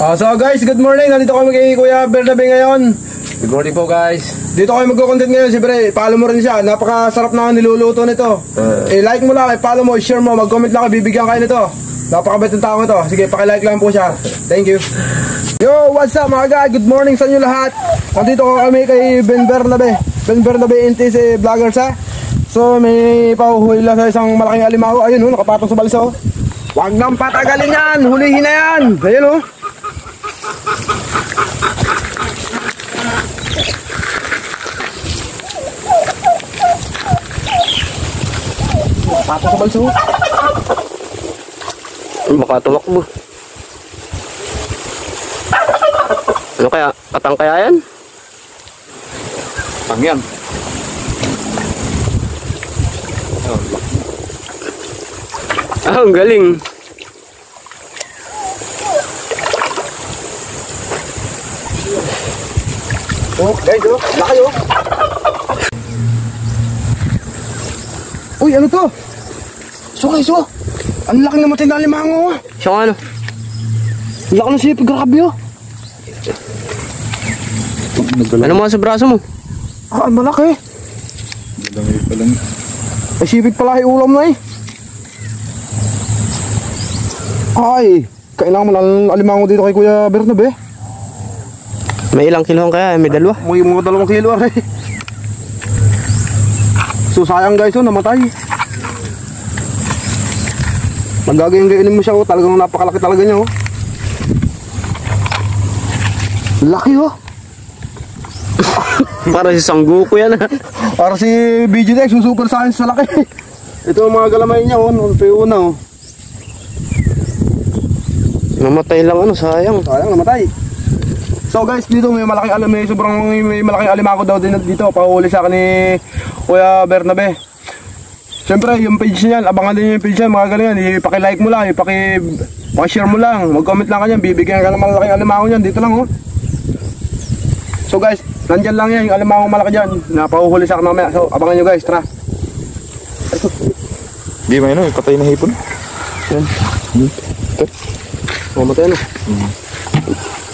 So guys, good morning. Nandito kami kay Kuya Bernabe ngayon. Good morning po guys. Dito kami magko-content ngayon. Siyempre, follow mo rin siya. Napakasarap na niluluto nito. I-like mo lang, i-follow mo, i-share mo, mag-comment lang, bibigyan kayo nito. Napakabait ng tao ito. Sige, paki-like lang po siya. Thank you. Yo, what's up mga guys? Good morning sa inyo lahat. Nandito kami kay Ben Bernabe. Ben Bernabe NTS vloggers ha. So may pahuhuli lang sa isang malaking alimango. Ayun nakapatong sa balso. Huwag nang patagalin yan. Hulihin na yan. Ayun patong sa balso. Baka tumakbo. Ano kaya? Katang kaya yan? Katang yan. Ang galing. Oh, guys, laki Uy, ano to? Guys, ang laki naman tayo na alimango. Siya ano? Laki ng sipig, grabe Ano mga sa braso mo? Ang malaki. Malaki pa lang. Ay, sipig pala yung ulam na Ay, kailangan mo lang alimango dito kay Kuya Bernabe. May ilang kilohon kaya? May dalawa? May mga 2 kilo So sayang guys, namatay. Nagagayang-gayanin mo siya, talagang napakalaki talaga niya Laki Para si Sangguko yan Para si BGDX, yung super science sa laki. Ito ang mga galamay niya ito yung una Namatay lang sayang. Sayang, namatay. So guys, dito may malaking alimango daw din dito. Pahuli sa akin ni Kuya Bernabe. Siyempre, yung page niyan, abangan din yung page niyan, mga ganyan. Ipaki-like mo lang, ipaki-share mo lang, mag-comment lang kanyan, bibigyan ka ng malaking alimango niyan. Dito lang So guys, nandyan lang yan, yung alimango malaki dyan. Napahuhuli sa akin mamaya. So, abangan nyo guys, tara. Di ba yun, patay na hipon? Yan. Mamatay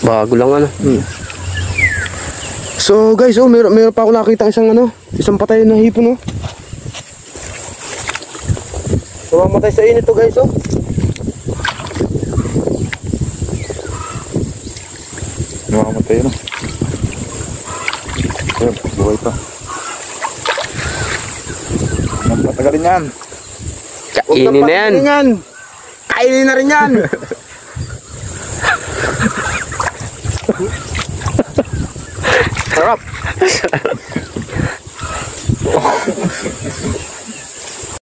Bago lang So guys, meron pa ako nakita isang patay na hipon So mamatay sa init guys Namamatay Ayun, buhay pa. Nang patagalin yan. Kainin na yan. Kainin na rin yan. Sarap.